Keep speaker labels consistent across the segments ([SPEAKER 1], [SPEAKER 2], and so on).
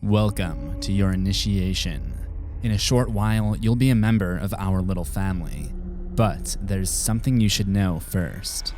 [SPEAKER 1] Welcome to your initiation. In a short while, you'll be a member of our little family. But there's something you should know first.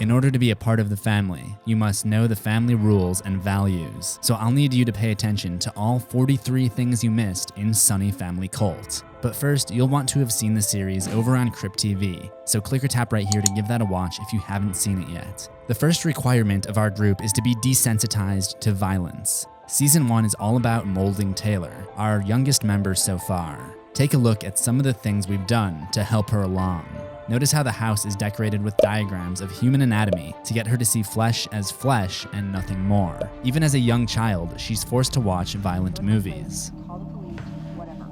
[SPEAKER 1] In order to be a part of the family, you must know the family rules and values. So I'll need you to pay attention to all 43 things you missed in Sunny Family Cult. But first, you'll want to have seen the series over on CryptTV, so click or tap right here to give that a watch if you haven't seen it yet. The first requirement of our group is to be desensitized to violence. Season 1 is all about molding Taylor, our youngest member so far. Take a look at some of the things we've done to help her along. Notice how the house is decorated with diagrams of human anatomy to get her to see flesh as flesh and nothing more. Even as a young child, she's forced to watch violent movies.
[SPEAKER 2] Call the police, whatever.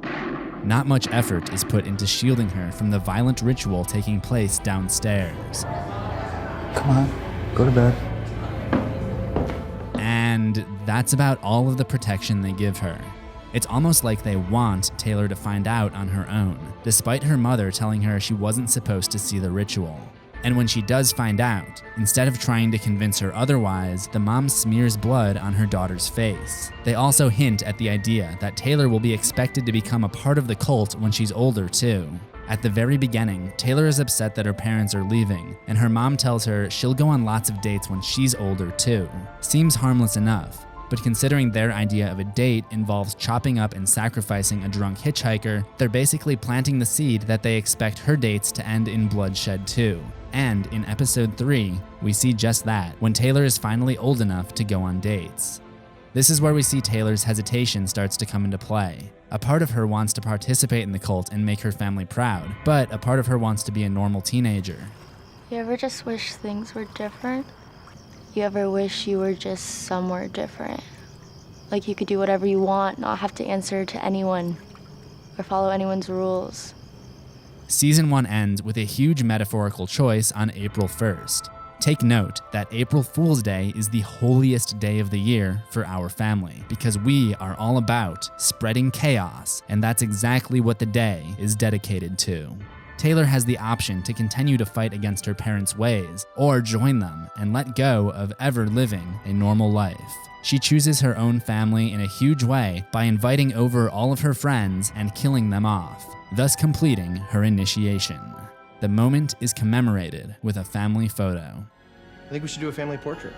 [SPEAKER 2] Okay?
[SPEAKER 1] Not much effort is put into shielding her from the violent ritual taking place downstairs.
[SPEAKER 3] Come on, go to bed.
[SPEAKER 1] And that's about all of the protection they give her. It's almost like they want Taylor to find out on her own, despite her mother telling her she wasn't supposed to see the ritual. And when she does find out, instead of trying to convince her otherwise, the mom smears blood on her daughter's face. They also hint at the idea that Taylor will be expected to become a part of the cult when she's older too. At the very beginning, Taylor is upset that her parents are leaving, and her mom tells her she'll go on lots of dates when she's older too. Seems harmless enough, but considering their idea of a date involves chopping up and sacrificing a drunk hitchhiker, they're basically planting the seed that they expect her dates to end in bloodshed too. And in episode 3, we see just that, when Taylor is finally old enough to go on dates. This is where we see Taylor's hesitation starts to come into play. A part of her wants to participate in the cult and make her family proud, but a part of her wants to be a normal teenager.
[SPEAKER 4] You ever just wish things were different? You ever wish you were just somewhere different? Like you could do whatever you want, not have to answer to anyone or follow anyone's rules.
[SPEAKER 1] Season 1 ends with a huge metaphorical choice on April 1st. Take note that April Fool's Day is the holiest day of the year for our family, because we are all about spreading chaos, and that's exactly what the day is dedicated to. Taylor has the option to continue to fight against her parents' ways, or join them and let go of ever living a normal life. She chooses her own family in a huge way by inviting over all of her friends and killing them off, thus completing her initiation. The moment is commemorated with a family photo.
[SPEAKER 5] I think we should do a family portrait.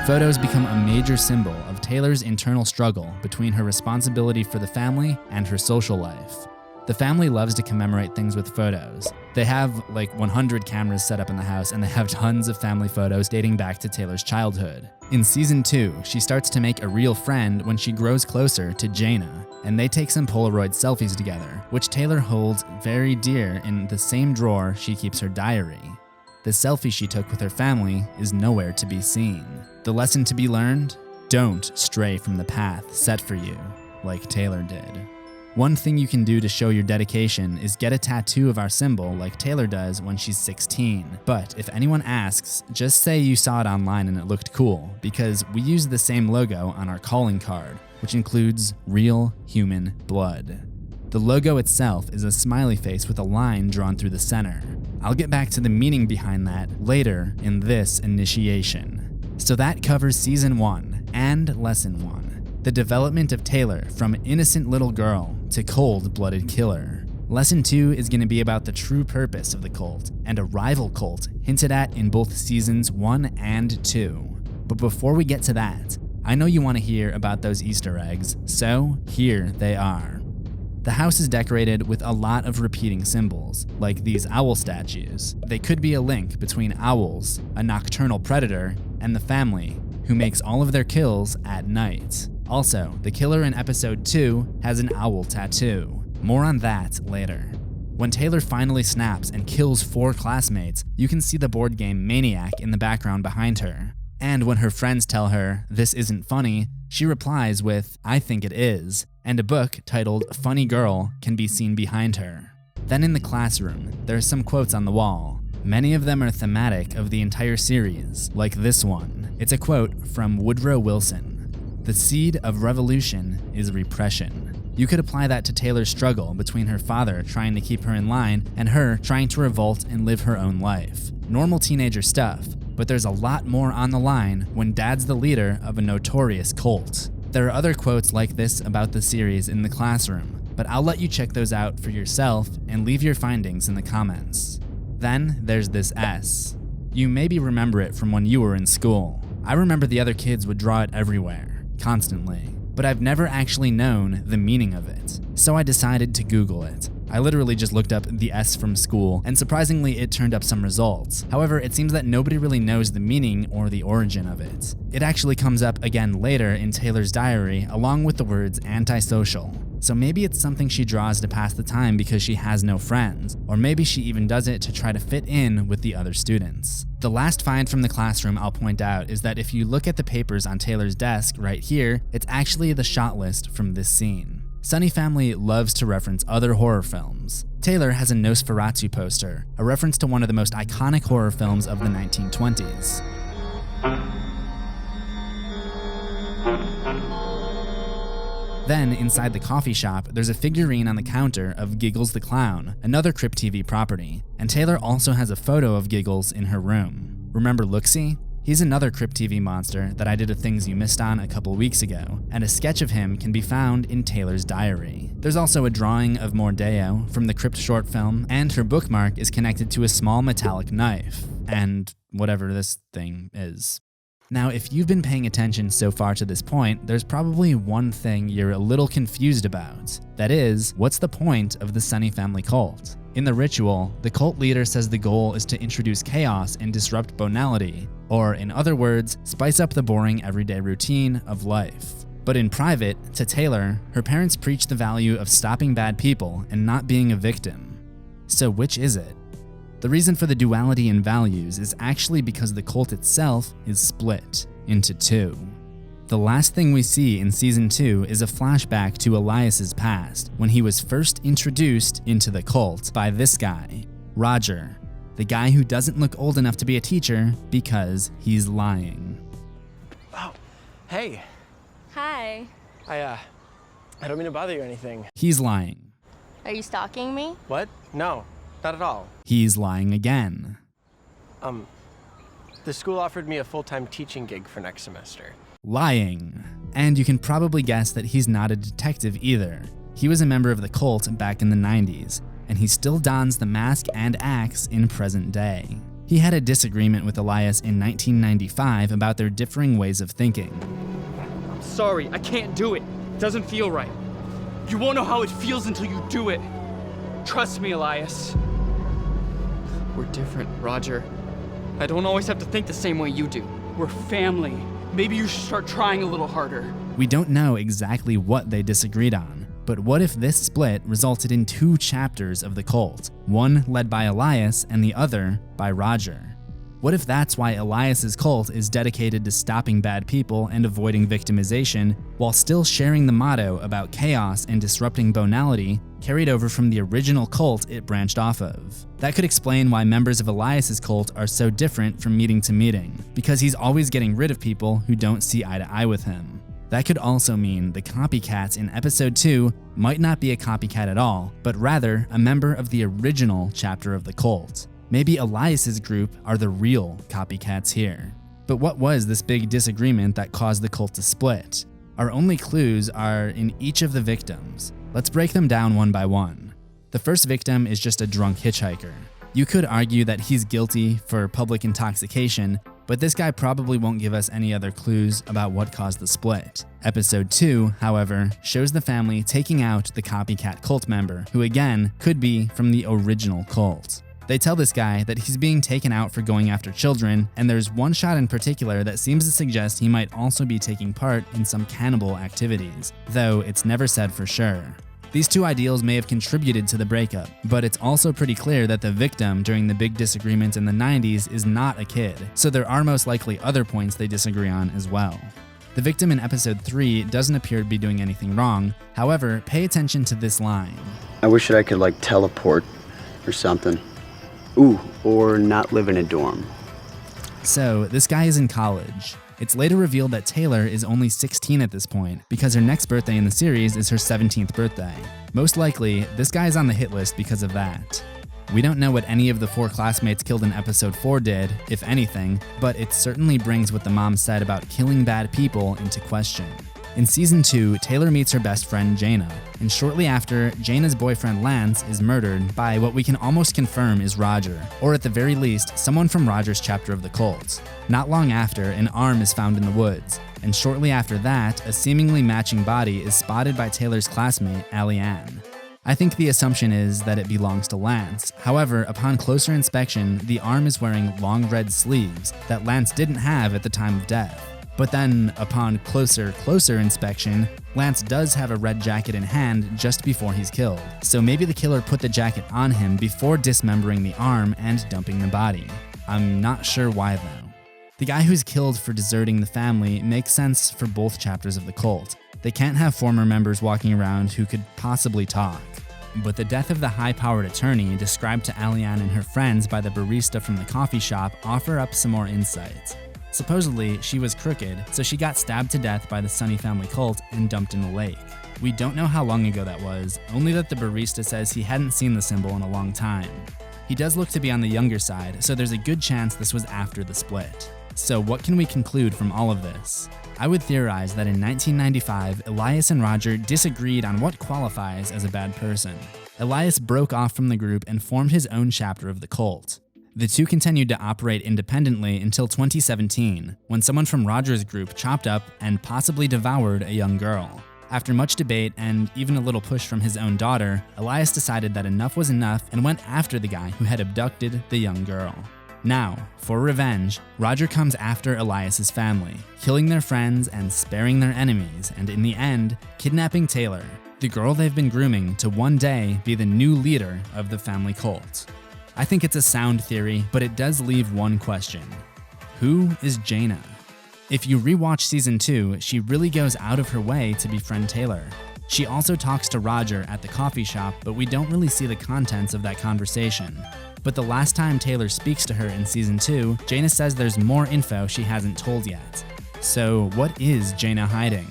[SPEAKER 1] Photos become a major symbol of Taylor's internal struggle between her responsibility for the family and her social life. The family loves to commemorate things with photos. They have like 100 cameras set up in the house, and they have tons of family photos dating back to Taylor's childhood. In season 2, she starts to make a real friend when she grows closer to Jaina, and they take some Polaroid selfies together, which Taylor holds very dear in the same drawer she keeps her diary. The selfie she took with her family is nowhere to be seen. The lesson to be learned? Don't stray from the path set for you, like Taylor did. One thing you can do to show your dedication is get a tattoo of our symbol like Taylor does when she's 16. But if anyone asks, just say you saw it online and it looked cool, because we use the same logo on our calling card, which includes real human blood. The logo itself is a smiley face with a line drawn through the center. I'll get back to the meaning behind that later in this initiation. So that covers season 1 and lesson 1. The development of Taylor from innocent little girl to cold-blooded killer. Lesson 2 is going to be about the true purpose of the cult and a rival cult hinted at in both seasons 1 and 2. But before we get to that, I know you want to hear about those Easter eggs, so here they are. The house is decorated with a lot of repeating symbols, like these owl statues. They could be a link between owls, a nocturnal predator, and the family, who makes all of their kills at night. Also, the killer in episode 2 has an owl tattoo. More on that later. When Taylor finally snaps and kills 4 classmates, you can see the board game Maniac in the background behind her. And when her friends tell her this isn't funny, she replies with, "I think it is," and a book titled Funny Girl can be seen behind her. Then in the classroom, there are some quotes on the wall. Many of them are thematic of the entire series, like this one. It's a quote from Woodrow Wilson. "The seed of revolution is repression." You could apply that to Taylor's struggle between her father trying to keep her in line and her trying to revolt and live her own life. Normal teenager stuff, but there's a lot more on the line when Dad's the leader of a notorious cult. There are other quotes like this about the series in the classroom, but I'll let you check those out for yourself and leave your findings in the comments. Then there's this S. You maybe remember it from when you were in school. I remember the other kids would draw it everywhere, constantly, but I've never actually known the meaning of it. So I decided to Google it. I literally just looked up the S from school, and surprisingly it turned up some results. However, it seems that nobody really knows the meaning or the origin of it. It actually comes up again later in Taylor's diary, along with the words antisocial. So maybe it's something she draws to pass the time because she has no friends, or maybe she even does it to try to fit in with the other students. The last find from the classroom I'll point out is that if you look at the papers on Taylor's desk right here, it's actually the shot list from this scene. Sunny Family loves to reference other horror films. Taylor has a Nosferatu poster, a reference to one of the most iconic horror films of the 1920s. Then, inside the coffee shop, there's a figurine on the counter of Giggles the Clown, another CryptTV property, and Taylor also has a photo of Giggles in her room. Remember Looksy? He's another CryptTV monster that I did a Things You Missed on a couple weeks ago, and a sketch of him can be found in Taylor's diary. There's also a drawing of Mordeo from the Crypt short film, and her bookmark is connected to a small metallic knife, and whatever this thing is. Now, if you've been paying attention so far to this point, there's probably one thing you're a little confused about. That is, what's the point of the Sunny Family cult? In the ritual, the cult leader says the goal is to introduce chaos and disrupt banality, or in other words, spice up the boring everyday routine of life. But in private, to Taylor, her parents preach the value of stopping bad people and not being a victim. So which is it? The reason for the duality in values is actually because the cult itself is split into two. The last thing we see in season 2 is a flashback to Elias's past, when he was first introduced into the cult by this guy, Roger, the guy who doesn't look old enough to be a teacher because he's lying.
[SPEAKER 5] Oh, hey.
[SPEAKER 4] Hi.
[SPEAKER 5] I don't mean to bother you or anything.
[SPEAKER 1] He's lying.
[SPEAKER 4] Are you stalking me?
[SPEAKER 5] What? No, not at all.
[SPEAKER 1] He's lying again.
[SPEAKER 5] The school offered me a full-time teaching gig for next semester.
[SPEAKER 1] Lying. And you can probably guess that he's not a detective either. He was a member of the cult back in the 90s, and he still dons the mask and axe in present day. He had a disagreement with Elias in 1995 about their differing ways of thinking.
[SPEAKER 6] I'm sorry, I can't do it. It doesn't feel right. You won't know how it feels until you do it. Trust me, Elias. We're different, Roger. I don't always have to think the same way you do. We're family. Maybe you should start trying a little harder.
[SPEAKER 1] We don't know exactly what they disagreed on, but what if this split resulted in 2 chapters of the cult, one led by Elias and the other by Roger? What if that's why Elias's cult is dedicated to stopping bad people and avoiding victimization, while still sharing the motto about chaos and disrupting banality carried over from the original cult it branched off of? That could explain why members of Elias's cult are so different from meeting to meeting, because he's always getting rid of people who don't see eye to eye with him. That could also mean the copycats in episode 2 might not be a copycat at all, but rather a member of the original chapter of the cult. Maybe Elias's group are the real copycats here. But what was this big disagreement that caused the cult to split? Our only clues are in each of the victims. Let's break them down one by one. The first victim is just a drunk hitchhiker. You could argue that he's guilty for public intoxication, but this guy probably won't give us any other clues about what caused the split. Episode 2, however, shows the family taking out the copycat cult member, who again could be from the original cult. They tell this guy that he's being taken out for going after children, and there's one shot in particular that seems to suggest he might also be taking part in some cannibal activities, though it's never said for sure. These 2 ideals may have contributed to the breakup, but it's also pretty clear that the victim during the big disagreement in the 90s is not a kid, so there are most likely other points they disagree on as well. The victim in episode 3 doesn't appear to be doing anything wrong, however, pay attention to this line.
[SPEAKER 7] I wish that I could teleport or something. Ooh, or not live in a dorm.
[SPEAKER 1] So, this guy is in college. It's later revealed that Taylor is only 16 at this point because her next birthday in the series is her 17th birthday. Most likely, this guy is on the hit list because of that. We don't know what any of the 4 classmates killed in episode 4 did, if anything, but it certainly brings what the mom said about killing bad people into question. In season 2, Taylor meets her best friend Jaina, and shortly after, Jaina's boyfriend Lance is murdered by what we can almost confirm is Roger, or at the very least, someone from Roger's chapter of the cult. Not long after, an arm is found in the woods, and shortly after that, a seemingly matching body is spotted by Taylor's classmate, Allie-Ann. I think the assumption is that it belongs to Lance. However, upon closer inspection, the arm is wearing long red sleeves that Lance didn't have at the time of death. But then, upon closer inspection, Lance does have a red jacket in hand just before he's killed. So maybe the killer put the jacket on him before dismembering the arm and dumping the body. I'm not sure why though. The guy who's killed for deserting the family makes sense for both chapters of the cult. They can't have former members walking around who could possibly talk. But the death of the high-powered attorney described to Allie-Ann and her friends by the barista from the coffee shop offer up some more insight. Supposedly, she was crooked, so she got stabbed to death by the Sunny family cult and dumped in the lake. We don't know how long ago that was, only that the barista says he hadn't seen the symbol in a long time. He does look to be on the younger side, so there's a good chance this was after the split. So what can we conclude from all of this? I would theorize that in 1995, Elias and Roger disagreed on what qualifies as a bad person. Elias broke off from the group and formed his own chapter of the cult. The two continued to operate independently until 2017, when someone from Roger's group chopped up and possibly devoured a young girl. After much debate and even a little push from his own daughter, Elias decided that enough was enough and went after the guy who had abducted the young girl. Now, for revenge, Roger comes after Elias's family, killing their friends and sparing their enemies, and in the end, kidnapping Taylor, the girl they've been grooming to one day be the new leader of the family cult. I think it's a sound theory, but it does leave one question. Who is Jaina? If you rewatch season 2, she really goes out of her way to befriend Taylor. She also talks to Roger at the coffee shop, but we don't really see the contents of that conversation. But the last time Taylor speaks to her in season 2, Jaina says there's more info she hasn't told yet. So what is Jaina hiding?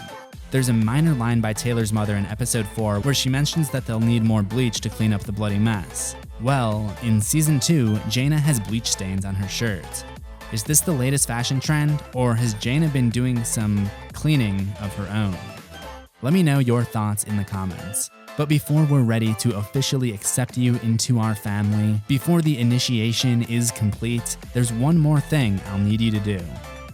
[SPEAKER 1] There's a minor line by Taylor's mother in episode 4 where she mentions that they'll need more bleach to clean up the bloody mess. Well, in season 2, Jaina has bleach stains on her shirt. Is this the latest fashion trend, or has Jaina been doing some cleaning of her own? Let me know your thoughts in the comments. But before we're ready to officially accept you into our family, before the initiation is complete, there's one more thing I'll need you to do.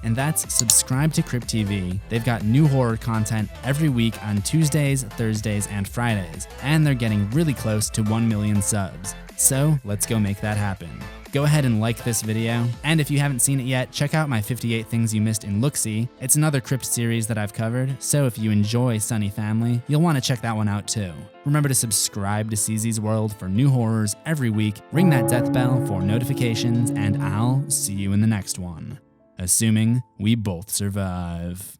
[SPEAKER 1] And that's subscribe to CryptTV. They've got new horror content every week on Tuesdays, Thursdays, and Fridays, and they're getting really close to 1 million subs. So let's go make that happen. Go ahead and like this video, and if you haven't seen it yet, check out my 58 Things You Missed in Look-See. It's another Crypt series that I've covered, so if you enjoy Sunny Family, you'll want to check that one out too. Remember to subscribe to CZsWorld for new horrors every week, ring that death bell for notifications, and I'll see you in the next one. Assuming we both survive.